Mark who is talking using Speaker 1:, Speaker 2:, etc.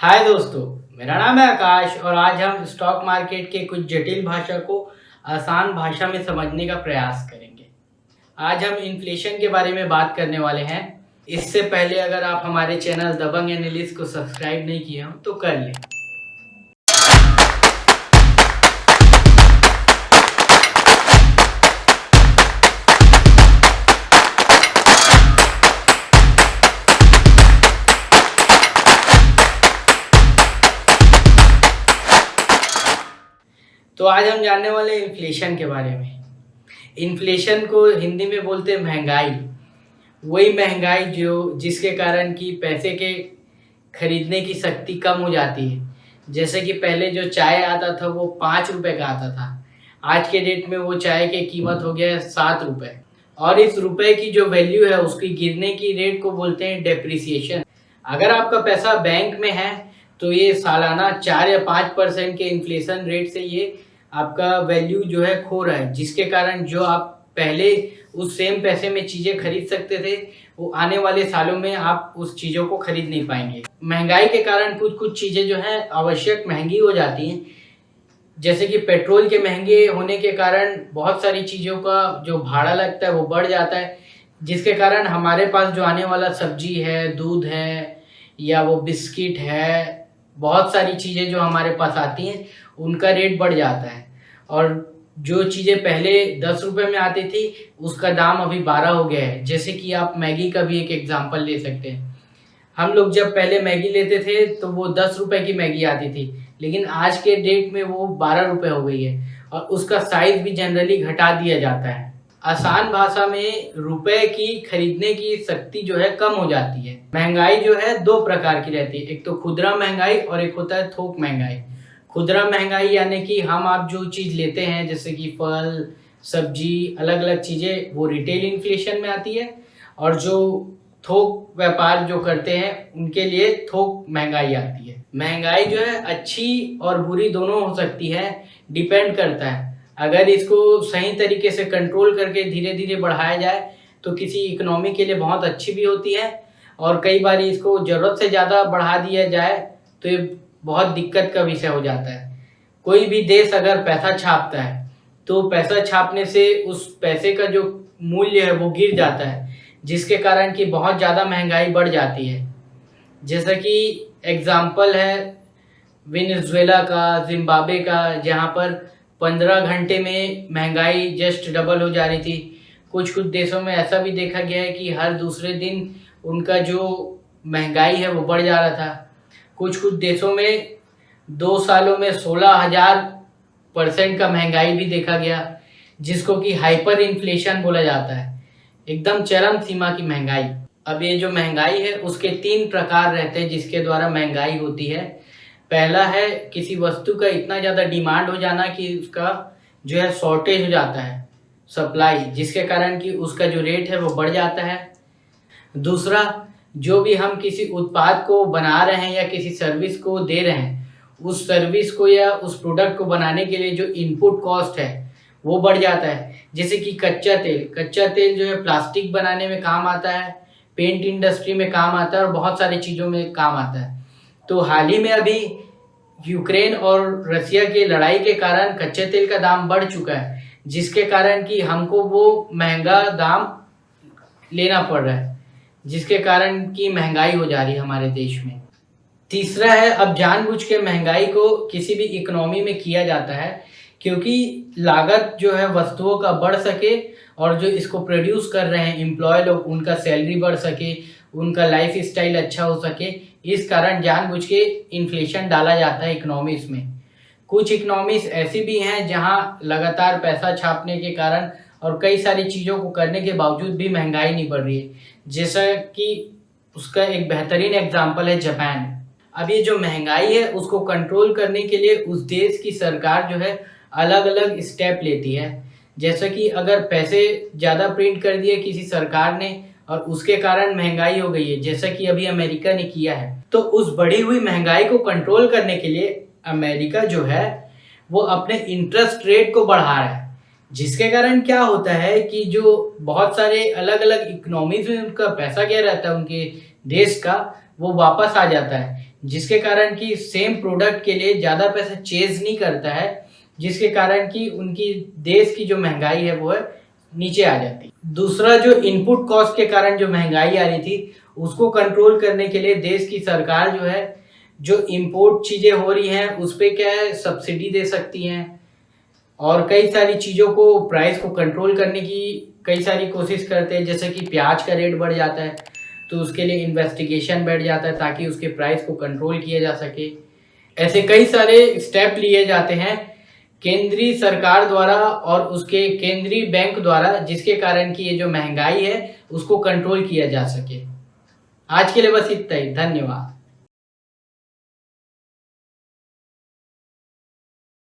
Speaker 1: हाय दोस्तों, मेरा नाम है आकाश और आज हम स्टॉक मार्केट के कुछ जटिल भाषा को आसान भाषा में समझने का प्रयास करेंगे। आज हम इन्फ्लेशन के बारे में बात करने वाले हैं। इससे पहले अगर आप हमारे चैनल दबंग एनालिस्ट को सब्सक्राइब नहीं किए हो तो कर लें। तो आज हम जानने वाले हैं इन्फ्लेशन के बारे में। इन्फ्लेशन को हिंदी में बोलते हैं महंगाई। वही महंगाई जिसके कारण कि पैसे के खरीदने की शक्ति कम हो जाती है। जैसे कि पहले जो चाय आता था वो 5 रुपए का आता था, आज के डेट में वो चाय की कीमत हो गया है 7 रुपए। और इस रुपए की जो वैल्यू है उसकी गिरने की रेट को बोलते हैं डेप्रिसिएशन। अगर आपका पैसा बैंक में है तो ये सालाना 4 या 5% के इन्फ्लेशन रेट से ये आपका वैल्यू जो है खो रहा है, जिसके कारण जो आप पहले उस सेम पैसे में चीज़ें खरीद सकते थे वो आने वाले सालों में आप उस चीज़ों को खरीद नहीं पाएंगे। महंगाई के कारण कुछ कुछ चीज़ें जो हैं आवश्यक महंगी हो जाती हैं। जैसे कि पेट्रोल के महंगे होने के कारण बहुत सारी चीज़ों का जो भाड़ा लगता है वो बढ़ जाता है, जिसके कारण हमारे पास जो आने वाला सब्जी है, दूध है या वो बिस्किट है, बहुत सारी चीज़ें जो हमारे पास आती हैं उनका रेट बढ़ जाता है। और जो चीज़ें पहले 10 रुपये में आती थी उसका दाम अभी 12 हो गया है। जैसे कि आप मैगी का भी एक एग्जांपल ले सकते हैं। हम लोग जब पहले मैगी लेते थे तो वो 10 रुपए की मैगी आती थी, लेकिन आज के डेट में वो 12 रुपए हो गई है और उसका साइज भी जनरली घटा दिया जाता है। आसान भाषा में रुपए की खरीदने की शक्ति जो है कम हो जाती है। महंगाई जो है दो प्रकार की रहती है, एक तो खुदरा महंगाई और एक होता है थोक महंगाई। खुदरा महंगाई यानी कि हम आप जो चीज़ लेते हैं जैसे कि फल, सब्जी, अलग अलग चीज़ें, वो रिटेल इन्फ्लेशन में आती है। और जो थोक व्यापार जो करते हैं उनके लिए थोक महंगाई आती है। महंगाई जो है अच्छी और बुरी दोनों हो सकती है, डिपेंड करता है। अगर इसको सही तरीके से कंट्रोल करके धीरे धीरे बढ़ाया जाए तो किसी इकोनॉमी के लिए बहुत अच्छी भी होती है, और कई बार इसको ज़रूरत से ज़्यादा बढ़ा दिया जाए तो ये बहुत दिक्कत का विषय हो जाता है। कोई भी देश अगर पैसा छापता है तो पैसा छापने से उस पैसे का जो मूल्य है वो गिर जाता है, जिसके कारण कि बहुत ज़्यादा महंगाई बढ़ जाती है। जैसा कि एग्ज़ाम्पल है वेनेजुएला का, जिम्बाब्वे का, जहाँ पर 15 घंटे में महंगाई जस्ट डबल हो जा रही थी। कुछ कुछ देशों में ऐसा भी देखा गया है कि हर दूसरे दिन उनका जो महंगाई है वो बढ़ जा रहा था। कुछ कुछ देशों में 2 सालों में 16,000% का महंगाई भी देखा गया, जिसको कि हाइपर इन्फ्लेशन बोला जाता है, एकदम चरम सीमा की महंगाई। अब ये जो महंगाई है उसके 3 प्रकार रहते हैं जिसके द्वारा महंगाई होती है। पहला है किसी वस्तु का इतना ज़्यादा डिमांड हो जाना कि उसका जो है शॉर्टेज हो जाता है, सप्लाई, जिसके कारण कि उसका जो रेट है वो बढ़ जाता है। दूसरा, जो भी हम किसी उत्पाद को बना रहे हैं या किसी सर्विस को दे रहे हैं, उस सर्विस को या उस प्रोडक्ट को बनाने के लिए जो इनपुट कॉस्ट है वो बढ़ जाता है। जैसे कि कच्चा तेल जो है प्लास्टिक बनाने में काम आता है, पेंट इंडस्ट्री में काम आता है और बहुत सारी चीज़ों में काम आता है। तो हाल ही में अभी यूक्रेन और रसिया की लड़ाई के कारण कच्चे तेल का दाम बढ़ चुका है, जिसके कारण कि हमको वो महंगा दाम लेना पड़ रहा है, जिसके कारण कि महंगाई हो जा रही है हमारे देश में। तीसरा है, अब जानबूझ के महंगाई को किसी भी इकोनॉमी में किया जाता है क्योंकि लागत जो है वस्तुओं का बढ़ सके और जो इसको प्रोड्यूस कर रहे हैं एम्प्लॉय लोग, उनका सैलरी बढ़ सके, उनका लाइफ स्टाइल अच्छा हो सके। इस कारण जानबूझ के इन्फ्लेशन डाला जाता है इकोनॉमीज में। कुछ इकोनॉमीज ऐसी भी हैं जहां लगातार पैसा छापने के कारण और कई सारी चीज़ों को करने के बावजूद भी महंगाई नहीं बढ़ रही है। जैसा कि उसका एक बेहतरीन एग्जाम्पल है जापान। अब ये जो महंगाई है उसको कंट्रोल करने के लिए उस देश की सरकार जो है अलग अलग स्टेप लेती है। जैसे कि अगर पैसे ज़्यादा प्रिंट कर दिए किसी सरकार ने और उसके कारण महंगाई हो गई है, जैसा कि अभी अमेरिका ने किया है, तो उस बढ़ी हुई महंगाई को कंट्रोल करने के लिए अमेरिका जो है वो अपने इंटरेस्ट रेट को बढ़ा रहा है, जिसके कारण क्या होता है कि जो बहुत सारे अलग अलग इकोनॉमीज में उनका पैसा गया रहता है उनके देश का, वो वापस आ जाता है, जिसके कारण कि सेम प्रोडक्ट के लिए ज़्यादा पैसा चेज़ नहीं करता है, जिसके कारण कि उनकी देश की जो महँगाई है वो है नीचे आ जाती है। दूसरा जो इनपुट कॉस्ट के कारण जो महँगाई आ रही थी, उसको कंट्रोल करने के लिए देश की सरकार जो है, जो इम्पोर्ट चीज़ें हो रही हैं उस पे क्या है सब्सिडी दे सकती हैं और कई सारी चीज़ों को प्राइस को कंट्रोल करने की कई सारी कोशिश करते हैं। जैसे कि प्याज का रेट बढ़ जाता है तो उसके लिए इन्वेस्टिगेशन बैठ जाता है ताकि उसके प्राइस को कंट्रोल किया जा सके। ऐसे कई सारे स्टेप लिए जाते हैं केंद्रीय सरकार द्वारा और उसके केंद्रीय बैंक द्वारा, जिसके कारण कि ये जो महंगाई है उसको कंट्रोल किया जा सके। आज के लिए बस इतना ही। धन्यवाद।